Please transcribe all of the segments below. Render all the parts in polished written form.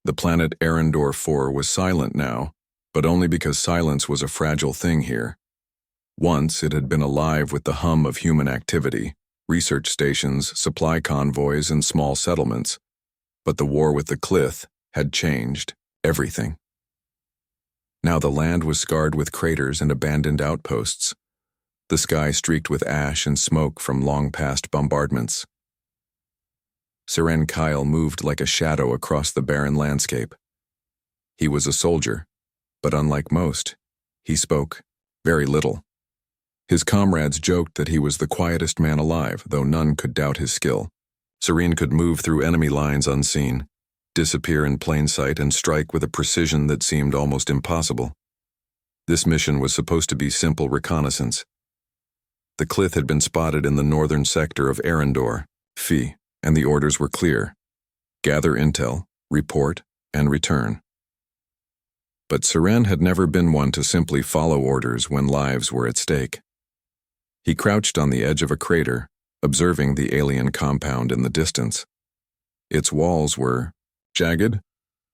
The planet Arendor 4 was silent now, but only because silence was a fragile thing here. Once it had been alive with the hum of human activity, research stations, supply convoys, and small settlements. But the war with the Clith had changed everything. Now the land was scarred with craters and abandoned outposts, the sky streaked with ash and smoke from long-past bombardments. Siren Kyle moved like a shadow across the barren landscape. He was a soldier, but unlike most, he spoke very little. His comrades joked that he was the quietest man alive, though none could doubt his skill. Siren could move through enemy lines unseen, disappear in plain sight, and strike with a precision that seemed almost impossible. This mission was supposed to be simple reconnaissance. The Clith had been spotted in the northern sector of Arendor, Phi, and the orders were clear: gather intel, report, and return. But Siren had never been one to simply follow orders when lives were at stake. He crouched on the edge of a crater, observing the alien compound in the distance. Its walls were jagged,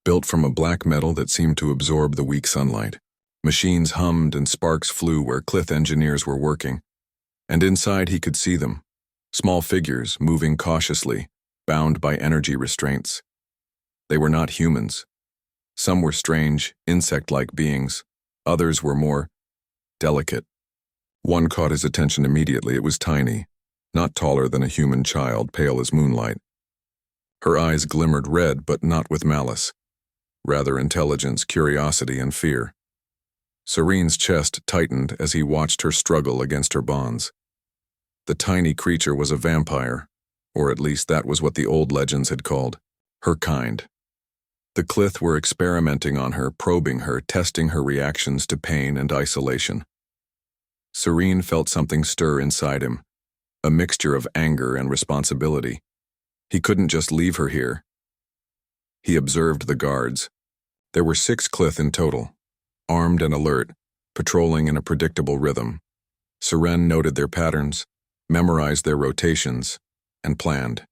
built from a black metal that seemed to absorb the weak sunlight. Machines hummed and sparks flew where Clith engineers were working, and inside he could see them, small figures moving cautiously, bound by energy restraints. They were not humans. Some were strange, insect-like beings. Others were more delicate. One caught his attention immediately. It was tiny, not taller than a human child, pale as moonlight. Her eyes glimmered red, but not with malice. Rather intelligence, curiosity, and fear. Siren's chest tightened as he watched her struggle against her bonds. The tiny creature was a vampire, or at least that was what the old legends had called her kind. The Clith were experimenting on her, probing her, testing her reactions to pain and isolation. Siren felt something stir inside him, a mixture of anger and responsibility. He couldn't just leave her here. He observed the guards. There were 6 Clith in total, armed and alert, patrolling in a predictable rhythm. Siren noted their patterns, memorized their rotations, and planned.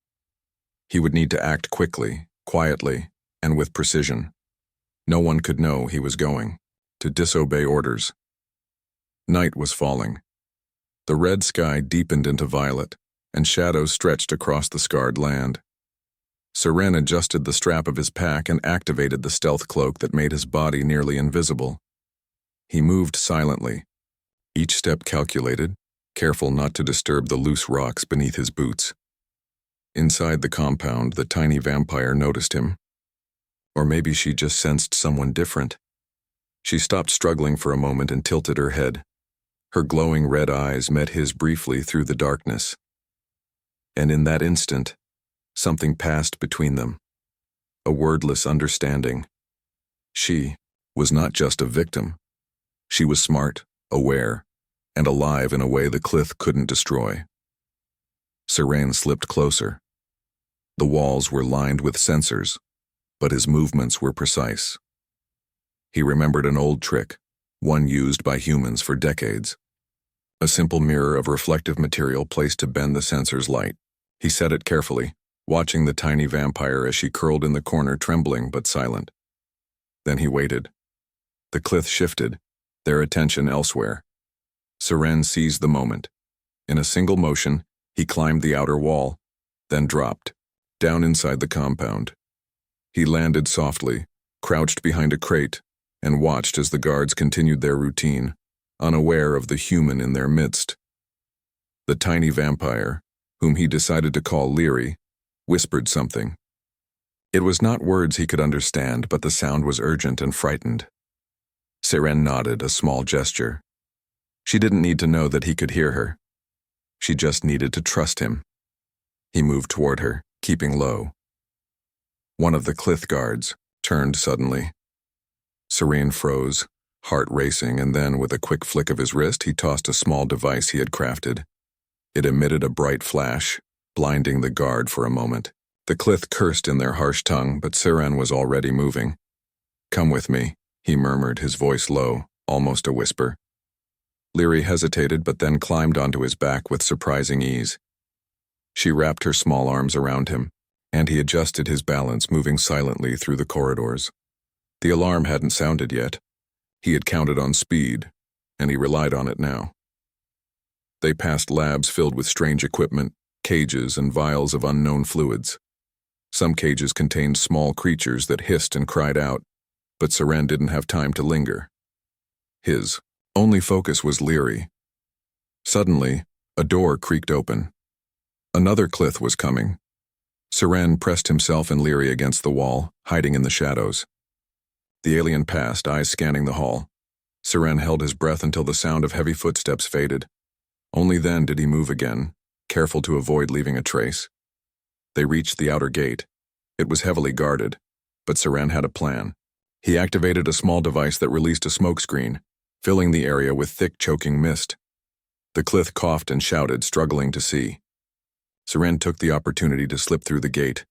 He would need to act quickly, quietly, and with precision. No one could know he was going to disobey orders. Night was falling. The red sky deepened into violet, and shadows stretched across the scarred land. Siren adjusted the strap of his pack and activated the stealth cloak that made his body nearly invisible. He moved silently, each step calculated, careful not to disturb the loose rocks beneath his boots. Inside the compound, the tiny vampire noticed him. Or maybe she just sensed someone different. She stopped struggling for a moment and tilted her head. Her glowing red eyes met his briefly through the darkness. And in that instant, something passed between them. A wordless understanding. She was not just a victim. She was smart, aware, and alive in a way the Clith couldn't destroy. Siren slipped closer. The walls were lined with sensors, but his movements were precise. He remembered an old trick, one used by humans for decades. A simple mirror of reflective material placed to bend the sensor's light. He set it carefully, watching the tiny vampire as she curled in the corner, trembling but silent. Then he waited. The Clith shifted, their attention elsewhere. Siren seized the moment. In a single motion, he climbed the outer wall, then dropped, down inside the compound. He landed softly, crouched behind a crate, and watched as the guards continued their routine, unaware of the human in their midst. The tiny vampire, whom he decided to call Leary, whispered something. It was not words he could understand, but the sound was urgent and frightened. Siren nodded, a small gesture. She didn't need to know that he could hear her. She just needed to trust him. He moved toward her, keeping low. One of the Clith guards turned suddenly. Siren froze, heart racing, and then, with a quick flick of his wrist, he tossed a small device he had crafted. It emitted a bright flash, blinding the guard for a moment. The Clith cursed in their harsh tongue, but Siren was already moving. "Come with me," he murmured, his voice low, almost a whisper. Leary hesitated, but then climbed onto his back with surprising ease. She wrapped her small arms around him, and he adjusted his balance, moving silently through the corridors. The alarm hadn't sounded yet. He had counted on speed, and he relied on it now. They passed labs filled with strange equipment, cages, and vials of unknown fluids. Some cages contained small creatures that hissed and cried out, but Seren didn't have time to linger. His only focus was Leary. Suddenly, a door creaked open. Another Clith was coming. Seren pressed himself and Leary against the wall, hiding in the shadows. The alien passed, eyes scanning the hall. Seren held his breath until the sound of heavy footsteps faded. Only then did he move again, careful to avoid leaving a trace. They reached the outer gate. It was heavily guarded, but Seren had a plan. He activated a small device that released a smokescreen, filling the area with thick, choking mist. The Clith coughed and shouted, struggling to see. Seren took the opportunity to slip through the gate,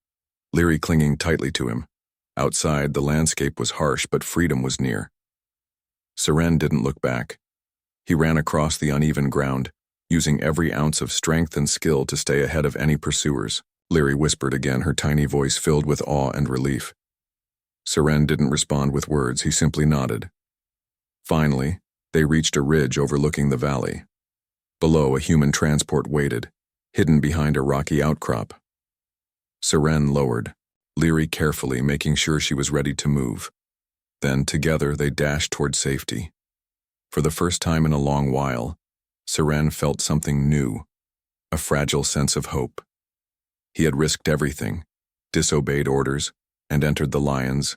Leary clinging tightly to him. Outside, the landscape was harsh, but freedom was near. Seren didn't look back. He ran across the uneven ground, using every ounce of strength and skill to stay ahead of any pursuers. Leary whispered again, her tiny voice filled with awe and relief. Seren didn't respond with words, he simply nodded. Finally, they reached a ridge overlooking the valley. Below, a human transport waited, hidden behind a rocky outcrop. Seren lowered, Leary carefully making sure she was ready to move. Then, together, they dashed toward safety. For the first time in a long while, Seren felt something new, a fragile sense of hope. He had risked everything, disobeyed orders, and entered the lion's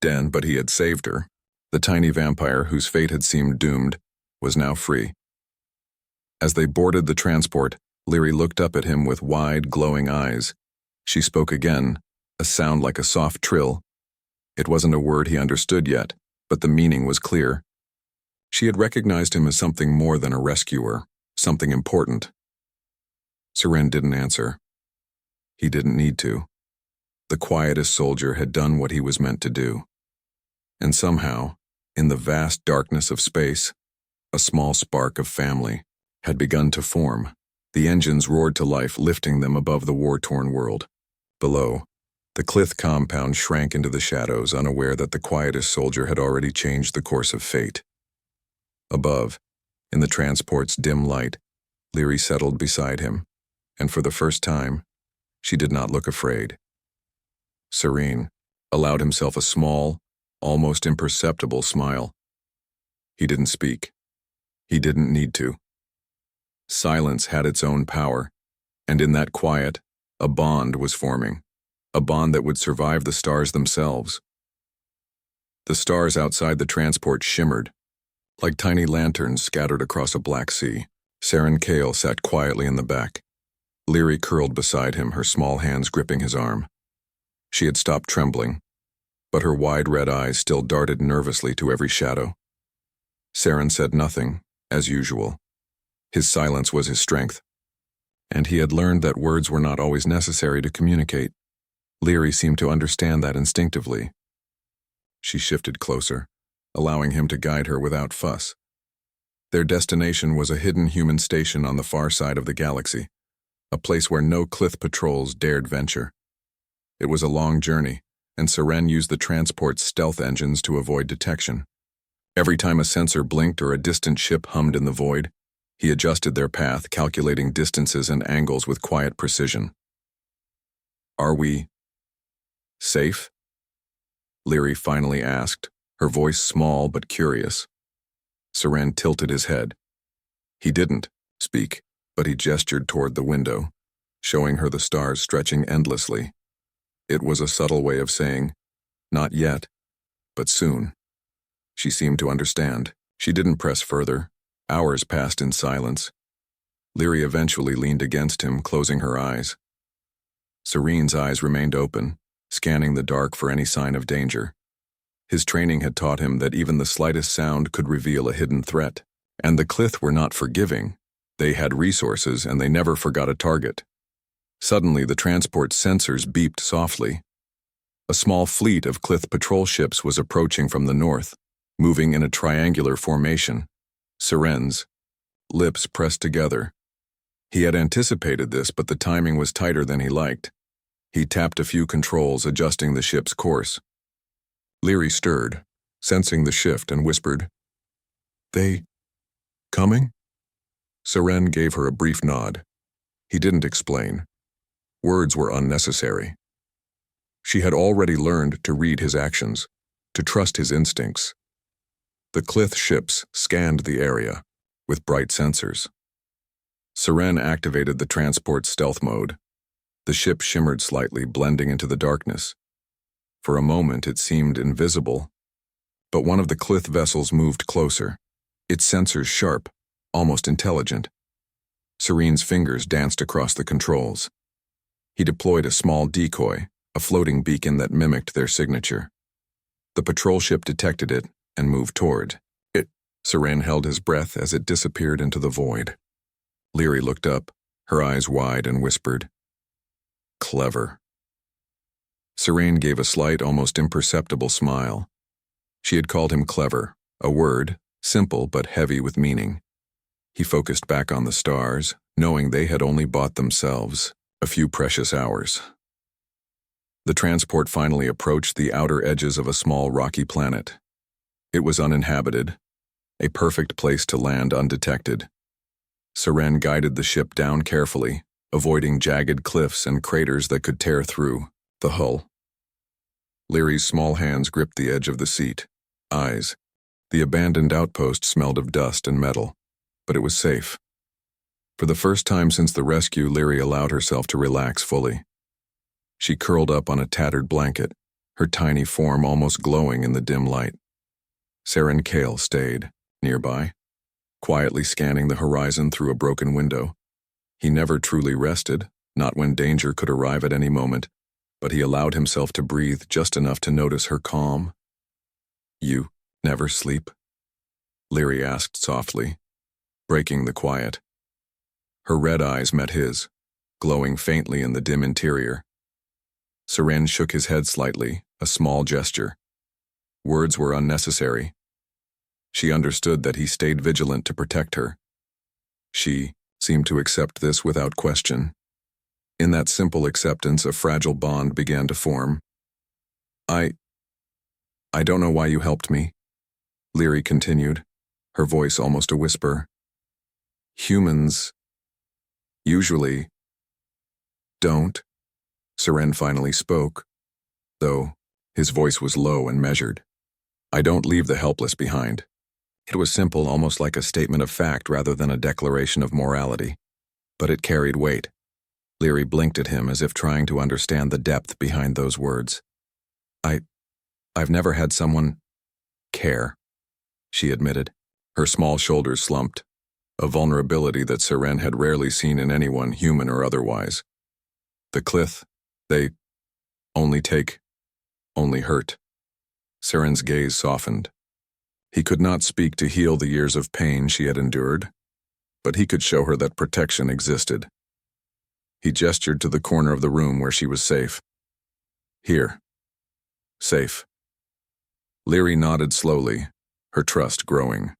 den, but he had saved her. The tiny vampire, whose fate had seemed doomed, was now free. As they boarded the transport, Leary looked up at him with wide, glowing eyes. She spoke again, a sound like a soft trill. It wasn't a word he understood yet, but the meaning was clear. She had recognized him as something more than a rescuer, something important. Seren didn't answer. He didn't need to. The quietest soldier had done what he was meant to do. And somehow, in the vast darkness of space, a small spark of family had begun to form. The engines roared to life, lifting them above the war-torn world. Below, the Clith compound shrank into the shadows, unaware that the quietest soldier had already changed the course of fate. Above, in the transport's dim light, Leary settled beside him, and for the first time, she did not look afraid. Serene, allowed himself a small, almost imperceptible smile. He didn't speak. He didn't need to. Silence had its own power, and in that quiet, a bond was forming, a bond that would survive the stars themselves. The stars outside the transport shimmered, like tiny lanterns scattered across a black sea. Seren Kale sat quietly in the back. Leary curled beside him, her small hands gripping his arm. She had stopped trembling, but her wide red eyes still darted nervously to every shadow. Seren said nothing, as usual. His silence was his strength, and he had learned that words were not always necessary to communicate. Leary seemed to understand that instinctively. She shifted closer, allowing him to guide her without fuss. Their destination was a hidden human station on the far side of the galaxy, a place where no Clith patrols dared venture. It was a long journey, and Seren used the transport's stealth engines to avoid detection. Every time a sensor blinked or a distant ship hummed in the void, he adjusted their path, calculating distances and angles with quiet precision. "Are we safe?" Leary finally asked, her voice small but curious. Seren tilted his head. He didn't speak, but he gestured toward the window, showing her the stars stretching endlessly. It was a subtle way of saying, not yet, but soon. She seemed to understand. She didn't press further. Hours passed in silence. Leary eventually leaned against him, closing her eyes. Serene's eyes remained open, scanning the dark for any sign of danger. His training had taught him that even the slightest sound could reveal a hidden threat. And the Clith were not forgiving. They had resources, and they never forgot a target. Suddenly, the transport's sensors beeped softly. A small fleet of Clith patrol ships was approaching from the north, moving in a triangular formation. Seren's lips pressed together. He had anticipated this, but the timing was tighter than he liked. He tapped a few controls, adjusting the ship's course. Leary stirred, sensing the shift, and whispered, "They coming?" Seren gave her a brief nod. He didn't explain. Words were unnecessary. She had already learned to read his actions, to trust his instincts. The Clith ships scanned the area with bright sensors. Seren activated the transport stealth mode. The ship shimmered slightly, blending into the darkness. For a moment it seemed invisible, but one of the Clith vessels moved closer, its sensors sharp, almost intelligent. Serene's fingers danced across the controls. He deployed a small decoy, a floating beacon that mimicked their signature. The patrol ship detected it and moved toward it. Seren held his breath as it disappeared into the void. Leary looked up, her eyes wide, and whispered, "Clever." Seren gave a slight, almost imperceptible smile. She had called him clever, a word, simple but heavy with meaning. He focused back on the stars, knowing they had only bought themselves a few precious hours. The transport finally approached the outer edges of a small rocky planet. It was uninhabited, a perfect place to land undetected. Seren guided the ship down carefully, avoiding jagged cliffs and craters that could tear through the hull. Leary's small hands gripped the edge of the seat. Eyes. The abandoned outpost smelled of dust and metal, but it was safe. For the first time since the rescue, Leary allowed herself to relax fully. She curled up on a tattered blanket, her tiny form almost glowing in the dim light. Seren Kale stayed nearby, quietly scanning the horizon through a broken window. He never truly rested, not when danger could arrive at any moment, but he allowed himself to breathe just enough to notice her calm. "You never sleep?" Leary asked softly, breaking the quiet. Her red eyes met his, glowing faintly in the dim interior. Seren shook his head slightly, a small gesture. Words were unnecessary. She understood that he stayed vigilant to protect her. She seemed to accept this without question. In that simple acceptance, a fragile bond began to form. I don't know why you helped me," Leary continued, her voice almost a whisper. "Humans usually don't." Seren finally spoke, though his voice was low and measured. "I don't leave the helpless behind." It was simple, almost like a statement of fact rather than a declaration of morality, but it carried weight. Leary blinked at him as if trying to understand the depth behind those words. I've never had someone care," she admitted. Her small shoulders slumped, a vulnerability that Seren had rarely seen in anyone, human or otherwise. "The Clith, they only hurt." Seren's gaze softened. He could not speak to heal the years of pain she had endured, but he could show her that protection existed. He gestured to the corner of the room where she was safe. "Here. Safe." Leary nodded slowly, her trust growing.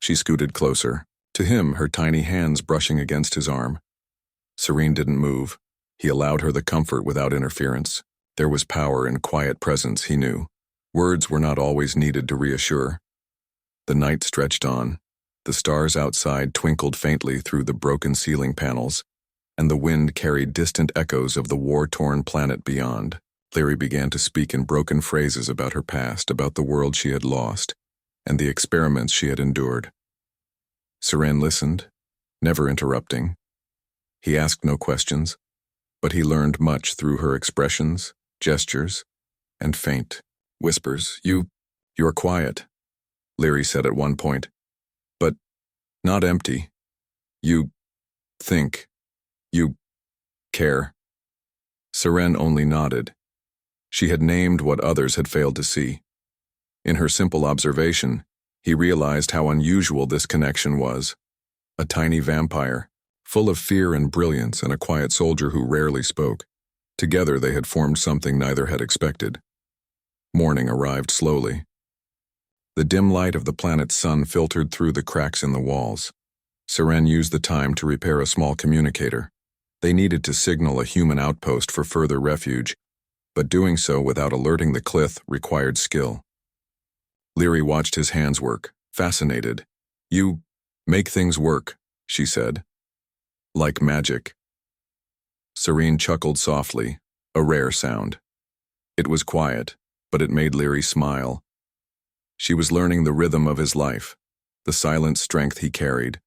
She scooted closer, to him, her tiny hands brushing against his arm. Seren didn't move. He allowed her the comfort without interference. There was power in quiet presence, he knew. Words were not always needed to reassure. The night stretched on. The stars outside twinkled faintly through the broken ceiling panels, and the wind carried distant echoes of the war-torn planet beyond. Leary began to speak in broken phrases about her past, about the world she had lost, and the experiments she had endured. Seren listened, never interrupting. He asked no questions, but he learned much through her expressions, gestures, and faint whispers. You are quiet," Leary said at one point, "but not empty. You think. You care." Seren only nodded. She had named what others had failed to see. In her simple observation, he realized how unusual this connection was. A tiny vampire, full of fear and brilliance, and a quiet soldier who rarely spoke. Together they had formed something neither had expected. Morning arrived slowly. The dim light of the planet's sun filtered through the cracks in the walls. Seren used the time to repair a small communicator. They needed to signal a human outpost for further refuge, but doing so without alerting the Clith required skill. Leary watched his hands work, fascinated. "You make things work," she said. "Like magic." Serene chuckled softly, a rare sound. It was quiet, but it made Leary smile. She was learning the rhythm of his life, the silent strength he carried,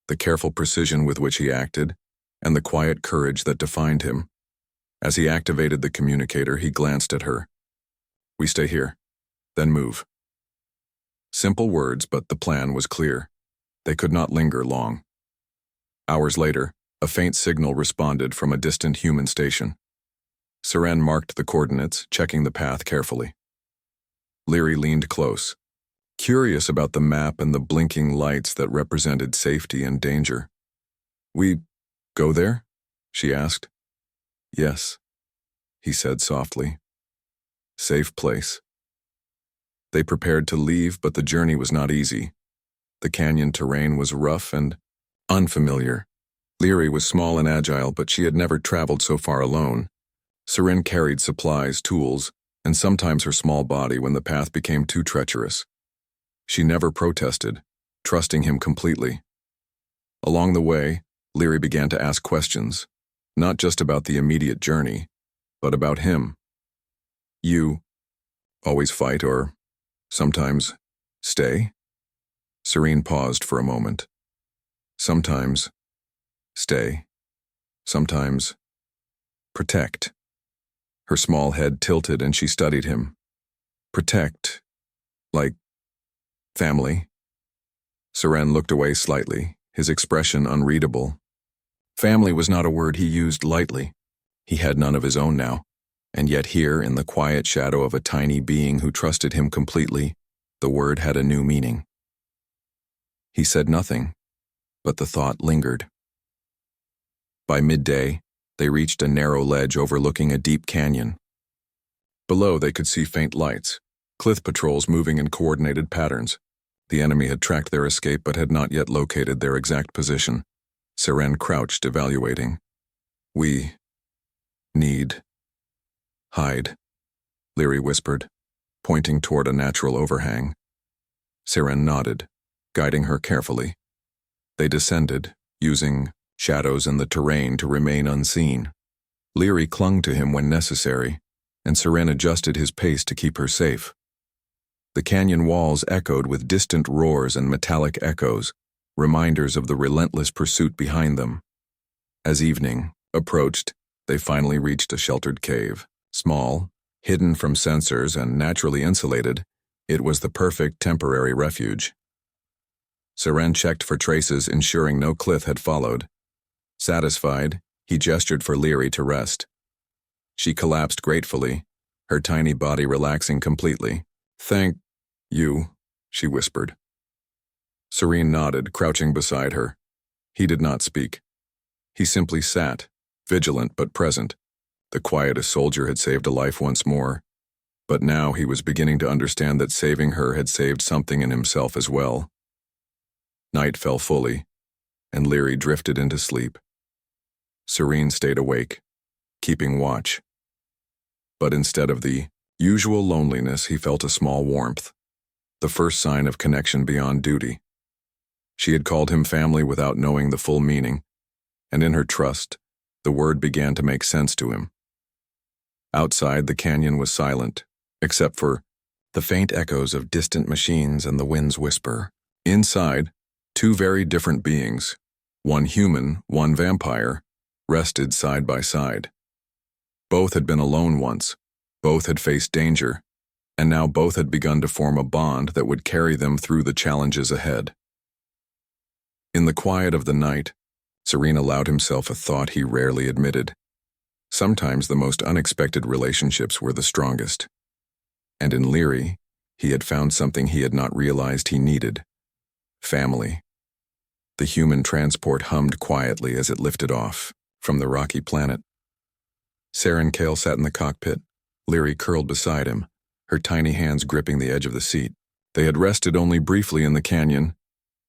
the careful precision with which he acted, and the quiet courage that defined him. As he activated the communicator, he glanced at her. "We stay here, then move." Simple words, but the plan was clear. They could not linger long. Hours later, a faint signal responded from a distant human station. Seren marked the coordinates, checking the path carefully. Leary leaned close, curious about the map and the blinking lights that represented safety and danger. "We go there?" she asked. "Yes," he said softly. "Safe place." They prepared to leave, but the journey was not easy. The canyon terrain was rough and unfamiliar. Leary was small and agile, but she had never traveled so far alone. Seren carried supplies, tools, and sometimes her small body when the path became too treacherous. She never protested, trusting him completely. Along the way, Leary began to ask questions, not just about the immediate journey, but about him. "You always fight or sometimes stay?" Serene paused for a moment. "Sometimes stay. Sometimes protect." Her small head tilted and she studied him. "Protect? Like family?" Seren looked away slightly, his expression unreadable. Family was not a word he used lightly. He had none of his own now, and yet here, in the quiet shadow of a tiny being who trusted him completely, the word had a new meaning. He said nothing, but the thought lingered. By midday, they reached a narrow ledge overlooking a deep canyon. Below, they could see faint lights, Clith patrols moving in coordinated patterns. The enemy had tracked their escape but had not yet located their exact position. Seren crouched, evaluating. "We need hide," Leary whispered, pointing toward a natural overhang. Seren nodded, guiding her carefully. They descended, using shadows in the terrain to remain unseen. Leary clung to him when necessary, and Seren adjusted his pace to keep her safe. The canyon walls echoed with distant roars and metallic echoes, reminders of the relentless pursuit behind them. As evening approached, they finally reached a sheltered cave. Small, hidden from sensors and naturally insulated, it was the perfect temporary refuge. Seren checked for traces, ensuring no Clith had followed. Satisfied, he gestured for Leary to rest. She collapsed gratefully, her tiny body relaxing completely. "Thank you," she whispered. Serene nodded, crouching beside her. He did not speak. He simply sat, vigilant but present. The quietest soldier had saved a life once more, but now he was beginning to understand that saving her had saved something in himself as well. Night fell fully, and Leary drifted into sleep. Serene stayed awake, keeping watch. But instead of the usual loneliness, he felt a small warmth, the first sign of connection beyond duty. She had called him family without knowing the full meaning, and in her trust, the word began to make sense to him. Outside, the canyon was silent, except for the faint echoes of distant machines and the wind's whisper. Inside, two very different beings, one human, one vampire, rested side by side. Both had been alone once, both had faced danger, and now both had begun to form a bond that would carry them through the challenges ahead. In the quiet of the night, Serene allowed himself a thought he rarely admitted. Sometimes the most unexpected relationships were the strongest. And in Leary, he had found something he had not realized he needed: family. The human transport hummed quietly as it lifted off from the rocky planet. Seren Kale sat in the cockpit, Leary curled beside him, her tiny hands gripping the edge of the seat. They had rested only briefly in the canyon,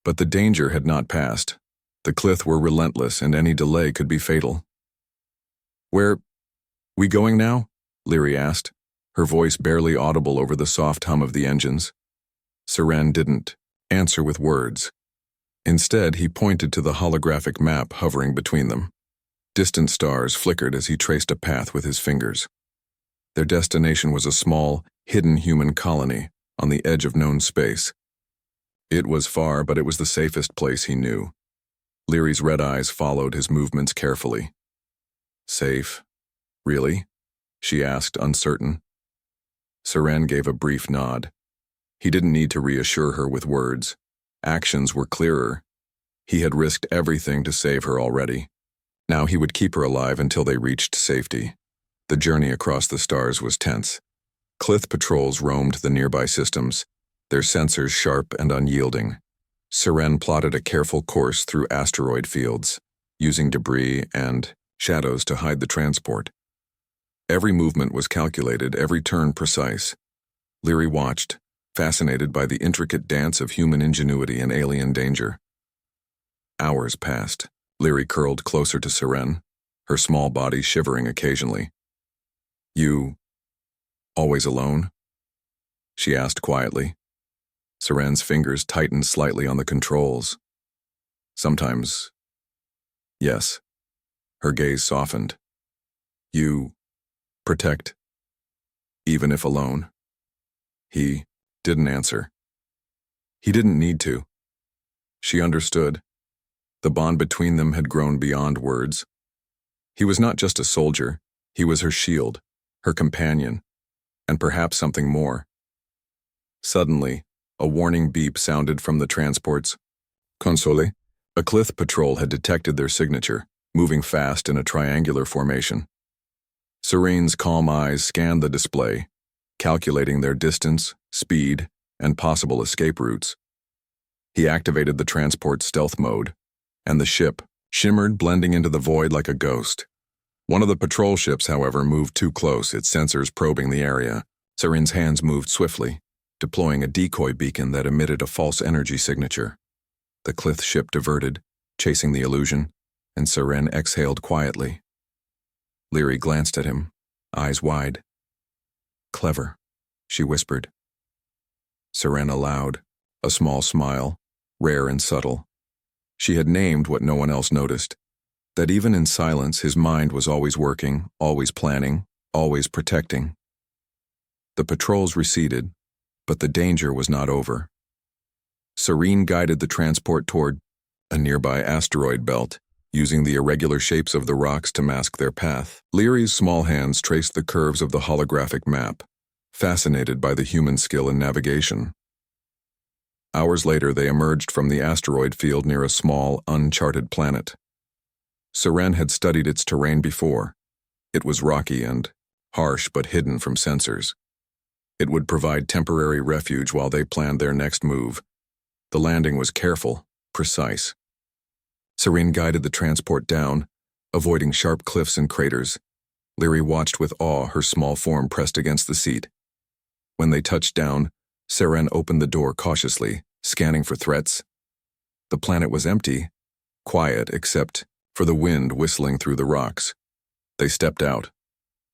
but the danger had not passed. The Clith were relentless, and any delay could be fatal. Where we going now? Leary asked, her voice barely audible over the soft hum of the engines. Seren didn't answer with words. Instead, he pointed to the holographic map hovering between them. Distant stars flickered as he traced a path with his fingers. Their destination was a small, hidden human colony on the edge of known space. It was far, but it was the safest place he knew. Leary's red eyes followed his movements carefully. Safe? Really? She asked, uncertain. Seren gave a brief nod. He didn't need to reassure her with words. Actions were clearer. He had risked everything to save her already. Now he would keep her alive until they reached safety. The journey across the stars was tense. Clith patrols roamed the nearby systems, their sensors sharp and unyielding. Seren plotted a careful course through asteroid fields, using debris and shadows to hide the transport. Every movement was calculated, every turn precise. Leary watched, fascinated by the intricate dance of human ingenuity and alien danger. Hours passed. Leary curled closer to Seren, her small body shivering occasionally. You always alone? She asked quietly. Seren's fingers tightened slightly on the controls. Sometimes, yes. Her gaze softened. You protect, even if alone. He didn't answer. He didn't need to. She understood. The bond between them had grown beyond words. He was not just a soldier, he was her shield, her companion, and perhaps something more. Suddenly, a warning beep sounded from the transports. Console. A Clith patrol had detected their signature, moving fast in a triangular formation. Serene's calm eyes scanned the display, calculating their distance, speed, and possible escape routes. He activated the transport stealth mode, and the ship shimmered, blending into the void like a ghost. One of the patrol ships, however, moved too close, its sensors probing the area. Serene's hands moved swiftly, deploying a decoy beacon that emitted a false energy signature. The Clith ship diverted, chasing the illusion, and Seren exhaled quietly. Leary glanced at him, eyes wide. Clever, she whispered. Seren allowed, a small smile, rare and subtle. She had named what no one else noticed, that even in silence his mind was always working, always planning, always protecting. The patrols receded, but the danger was not over. Serene guided the transport toward a nearby asteroid belt, using the irregular shapes of the rocks to mask their path. Leary's small hands traced the curves of the holographic map, fascinated by the human skill in navigation. Hours later, they emerged from the asteroid field near a small, uncharted planet. Seren had studied its terrain before. It was rocky and harsh but hidden from sensors. It would provide temporary refuge while they planned their next move. The landing was careful, precise. Seren guided the transport down, avoiding sharp cliffs and craters. Leary watched with awe, her small form pressed against the seat. When they touched down, Seren opened the door cautiously, scanning for threats. The planet was empty, quiet except for the wind whistling through the rocks. They stepped out,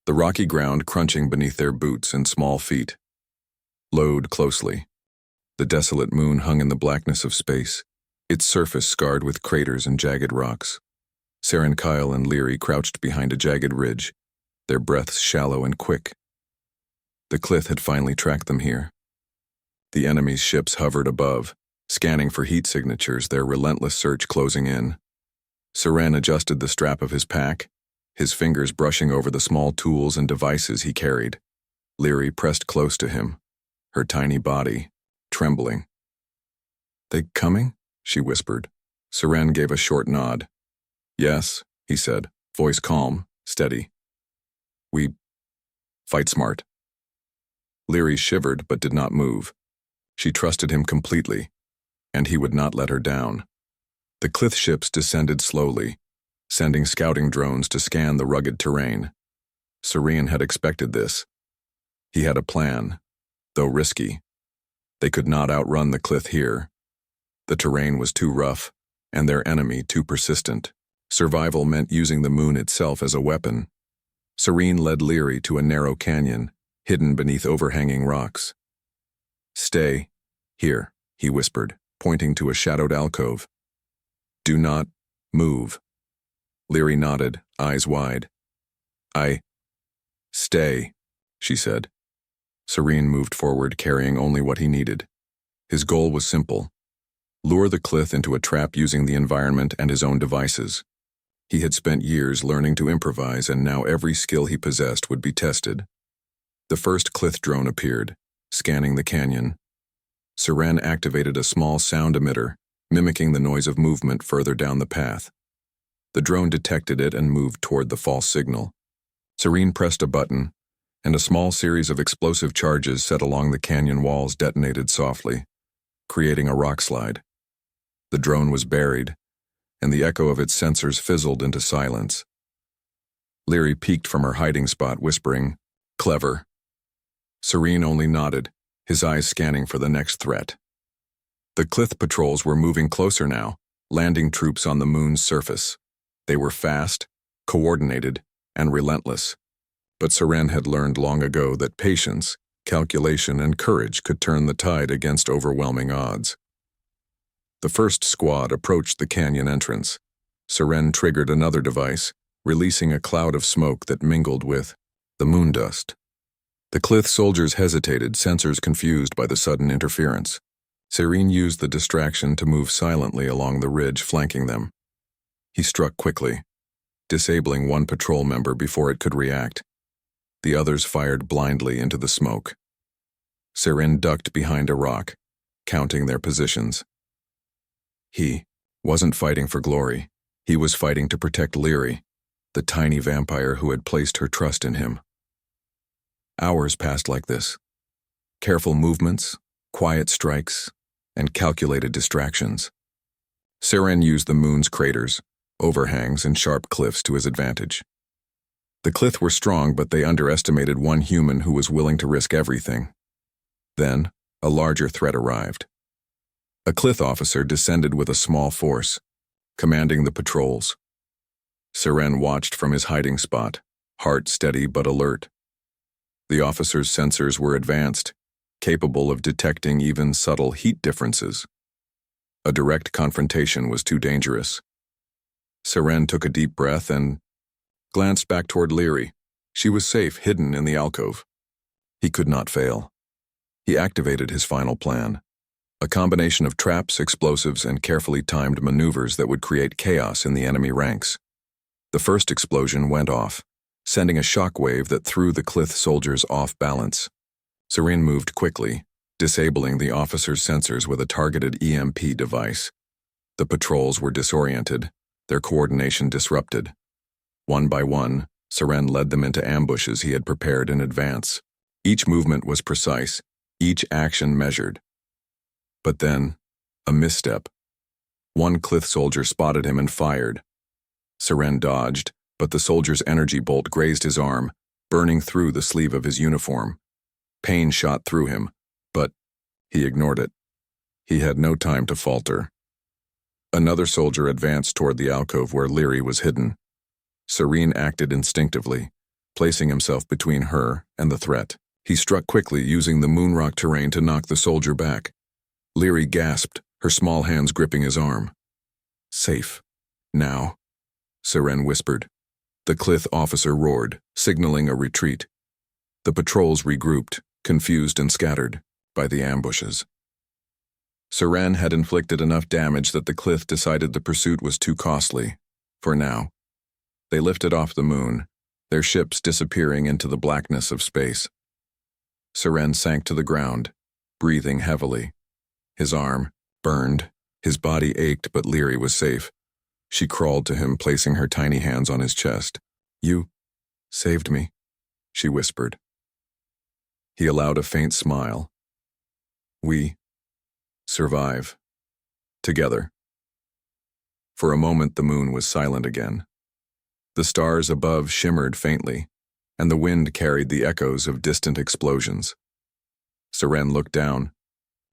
the rocky ground crunching beneath their boots and small feet. Load closely. The desolate moon hung in the blackness of space, its surface scarred with craters and jagged rocks. Seren, Kyle, and Leary crouched behind a jagged ridge, their breaths shallow and quick. The Clith had finally tracked them here. The enemy's ships hovered above, scanning for heat signatures, their relentless search closing in. Seren adjusted the strap of his pack, his fingers brushing over the small tools and devices he carried. Leary pressed close to him, her tiny body trembling. They coming? She whispered. Seren gave a short nod. Yes, he said, voice calm, steady. We fight smart. Leary shivered but did not move. She trusted him completely, and he would not let her down. The Clith ships descended slowly, sending scouting drones to scan the rugged terrain. Seren had expected this. He had a plan, though risky. They could not outrun the Clith here. The terrain was too rough, and their enemy too persistent. Survival meant using the moon itself as a weapon, Serene led Leary to a narrow canyon, hidden beneath overhanging rocks. "Stay here," he whispered, pointing to a shadowed alcove. "Do not move." Leary nodded, eyes wide. "Stay," she said. Serene moved forward, carrying only what he needed. His goal was simple: lure the Clith into a trap using the environment and his own devices. He had spent years learning to improvise, and now every skill he possessed would be tested. The first Clith drone appeared, scanning the canyon. Serene activated a small sound emitter, mimicking the noise of movement further down the path. The drone detected it and moved toward the false signal. Serene pressed a button, and a small series of explosive charges set along the canyon walls detonated softly, creating a rock slide. The drone was buried, and the echo of its sensors fizzled into silence. Leary peeked from her hiding spot, whispering, "Clever." Serene only nodded, his eyes scanning for the next threat. The Clith patrols were moving closer now, landing troops on the moon's surface. They were fast, coordinated, and relentless. But Serene had learned long ago that patience, calculation, and courage could turn the tide against overwhelming odds. The first squad approached the canyon entrance. Serene triggered another device, releasing a cloud of smoke that mingled with the moon dust. The Clith soldiers hesitated, sensors confused by the sudden interference. Serene used the distraction to move silently along the ridge flanking them. He struck quickly, disabling one patrol member before it could react. The others fired blindly into the smoke. Serene ducked behind a rock, counting their positions. He wasn't fighting for glory. He was fighting to protect Leary, the tiny vampire who had placed her trust in him. Hours passed like this. Careful movements, quiet strikes, and calculated distractions. Serene used the moon's craters, overhangs, and sharp cliffs to his advantage. The Clith were strong, but they underestimated one human who was willing to risk everything. Then, a larger threat arrived. A Clith officer descended with a small force, commanding the patrols. Serene watched from his hiding spot, heart steady but alert. The officer's sensors were advanced, capable of detecting even subtle heat differences. A direct confrontation was too dangerous. Serene took a deep breath and glanced back toward Leary. She was safe, hidden in the alcove. He could not fail. He activated his final plan. A combination of traps, explosives, and carefully timed maneuvers that would create chaos in the enemy ranks. The first explosion went off, sending a shockwave that threw the Clith soldiers off balance. Serene moved quickly, disabling the officer's sensors with a targeted EMP device. The patrols were disoriented, their coordination disrupted. One by one, Serene led them into ambushes he had prepared in advance. Each movement was precise, each action measured. But then, a misstep. One Clith soldier spotted him and fired. Serene dodged, but the soldier's energy bolt grazed his arm, burning through the sleeve of his uniform. Pain shot through him, but he ignored it. He had no time to falter. Another soldier advanced toward the alcove where Leary was hidden. Serene acted instinctively, placing himself between her and the threat. He struck quickly, using the moonrock terrain to knock the soldier back. Leary gasped, her small hands gripping his arm. "Safe. Now," Serene whispered. The Clith officer roared, signaling a retreat. The patrols regrouped, confused and scattered by the ambushes. Serene had inflicted enough damage that the Clith decided the pursuit was too costly. For now. They lifted off the moon, their ships disappearing into the blackness of space. Serene sank to the ground, breathing heavily. His arm burned, his body ached, but Leary was safe. She crawled to him, placing her tiny hands on his chest. "You saved me," she whispered. He allowed a faint smile. "We survive. Together." For a moment the moon was silent again. The stars above shimmered faintly, and the wind carried the echoes of distant explosions. Serene looked down,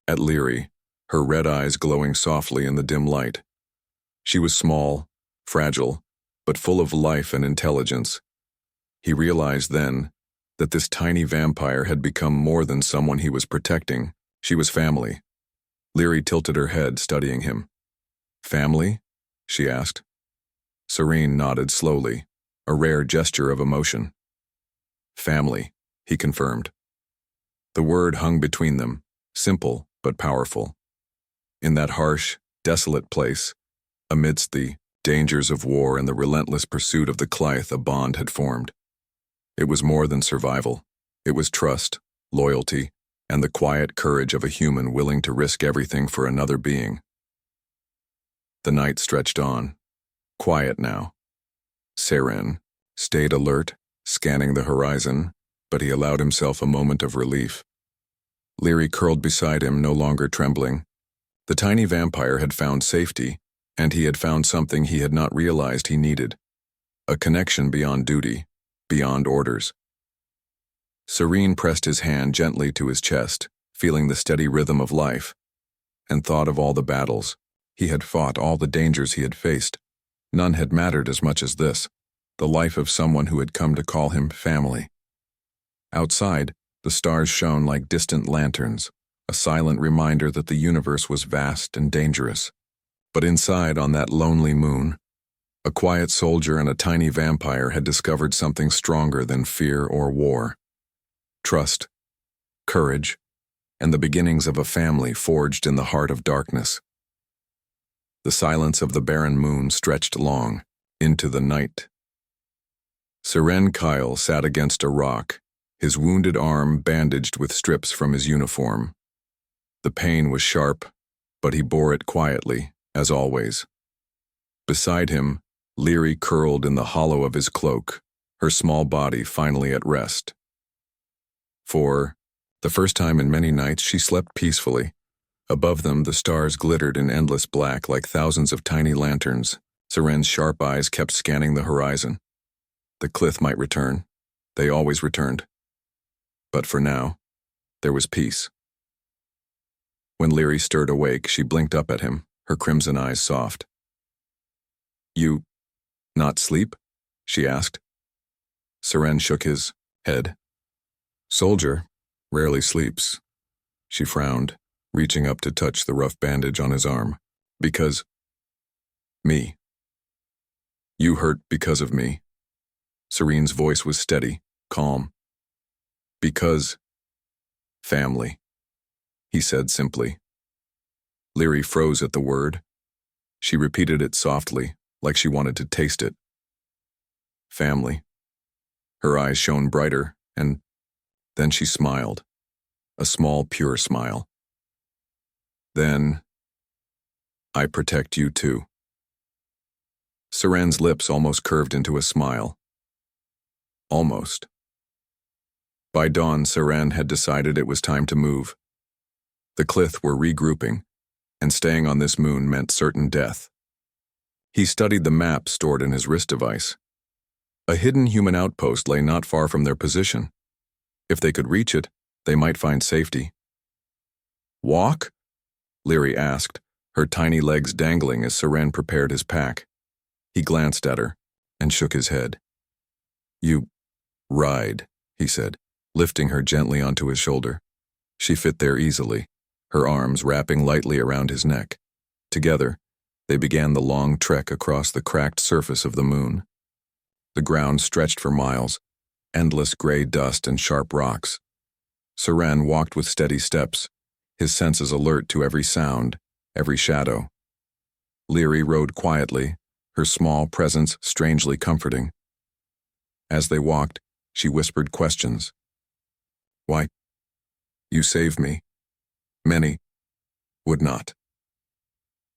at Leary, her red eyes glowing softly in the dim light. She was small, fragile, but full of life and intelligence. He realized then that this tiny vampire had become more than someone he was protecting. She was family. Leary tilted her head, studying him. "Family?" she asked. Serene nodded slowly, a rare gesture of emotion. "Family," he confirmed. The word hung between them, simple but powerful. In that harsh, desolate place, amidst the dangers of war and the relentless pursuit of the Clith, a bond had formed. It was more than survival. It was trust, loyalty, and the quiet courage of a human willing to risk everything for another being. The night stretched on, quiet now. Seren stayed alert, scanning the horizon, but he allowed himself a moment of relief. Leary curled beside him, no longer trembling. The tiny vampire had found safety, and he had found something he had not realized he needed. A connection beyond duty, beyond orders. Serene pressed his hand gently to his chest, feeling the steady rhythm of life, and thought of all the battles he had fought, all the dangers he had faced. None had mattered as much as this, the life of someone who had come to call him family. Outside, the stars shone like distant lanterns, a silent reminder that the universe was vast and dangerous. But inside, on that lonely moon, a quiet soldier and a tiny vampire had discovered something stronger than fear or war. Trust, courage, and the beginnings of a family forged in the heart of darkness. The silence of the barren moon stretched long, into the night. Seren Kyle sat against a rock, his wounded arm bandaged with strips from his uniform. The pain was sharp, but he bore it quietly, as always. Beside him, Leary curled in the hollow of his cloak, her small body finally at rest. For the first time in many nights, she slept peacefully. Above them, the stars glittered in endless black like thousands of tiny lanterns. Seren's sharp eyes kept scanning the horizon. The Clith might return. They always returned. But for now, there was peace. When Leary stirred awake, she blinked up at him, her crimson eyes soft. "You not sleep?" she asked. Seren shook his head. "Soldier rarely sleeps." She frowned, reaching up to touch the rough bandage on his arm. "Because me. You hurt because of me." Serene's voice was steady, calm. "Because family," he said simply. Leary froze at the word. She repeated it softly, like she wanted to taste it. Family. Her eyes shone brighter, and then she smiled. A small, pure smile. "Then I protect you too." Seren's lips almost curved into a smile. Almost. By dawn, Seren had decided it was time to move. The Clith were regrouping, and staying on this moon meant certain death. He studied the map stored in his wrist device. A hidden human outpost lay not far from their position. If they could reach it, they might find safety. "Walk?" Leary asked, her tiny legs dangling as Seren prepared his pack. He glanced at her and shook his head. "You ride," he said, lifting her gently onto his shoulder. She fit there easily, her arms wrapping lightly around his neck. Together, they began the long trek across the cracked surface of the moon. The ground stretched for miles, endless gray dust and sharp rocks. Seren walked with steady steps, his senses alert to every sound, every shadow. Leary rode quietly, her small presence strangely comforting. As they walked, she whispered questions. "Why? You saved me. Many would not."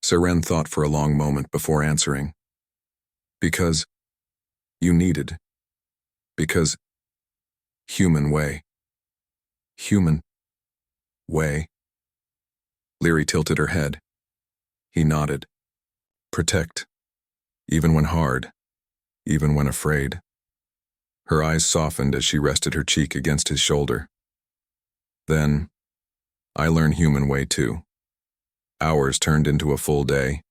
Seren thought for a long moment before answering. "Because you needed. Because human way." "Human way?" Leary tilted her head. He nodded. "Protect. Even when hard. Even when afraid." Her eyes softened as she rested her cheek against his shoulder. "Then I learn human way too." Hours turned into a full day.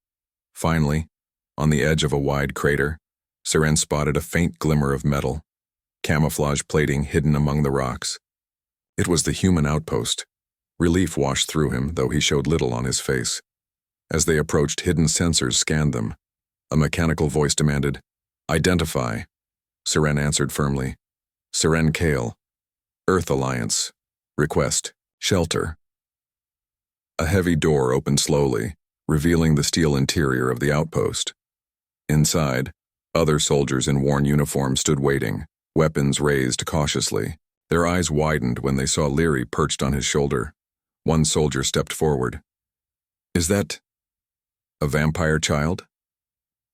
Finally, on the edge of a wide crater, Seren spotted a faint glimmer of metal. camouflage plating hidden among the rocks. It was the human outpost. Relief washed through him, though he showed little on his face. As they approached, hidden sensors scanned them. A mechanical voice demanded, "Identify." Seren answered firmly, "Seren Kale. Earth Alliance. Request. Shelter." A heavy door opened slowly, revealing the steel interior of the outpost. Inside, other soldiers in worn uniforms stood waiting, weapons raised cautiously. Their eyes widened when they saw Leary perched on his shoulder. One soldier stepped forward. "Is that a vampire child?"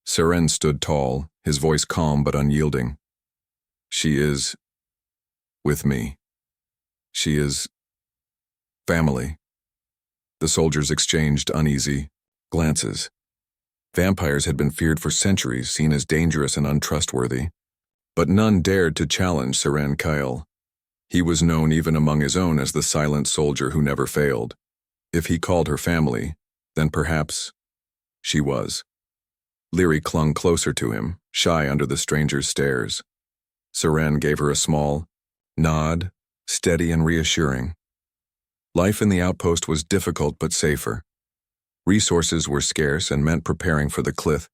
Seren stood tall, his voice calm but unyielding. "She is with me. She is family." The soldiers exchanged uneasy glances. Vampires had been feared for centuries, seen as dangerous and untrustworthy, but none dared to challenge Seren Kyle. He was known even among his own as the silent soldier who never failed. If he called her family, then perhaps she was. Leary clung closer to him, shy under the stranger's stares. Seren gave her a small nod, steady and reassuring. Life in the outpost was difficult but safer. Resources were scarce and meant preparing for the cliff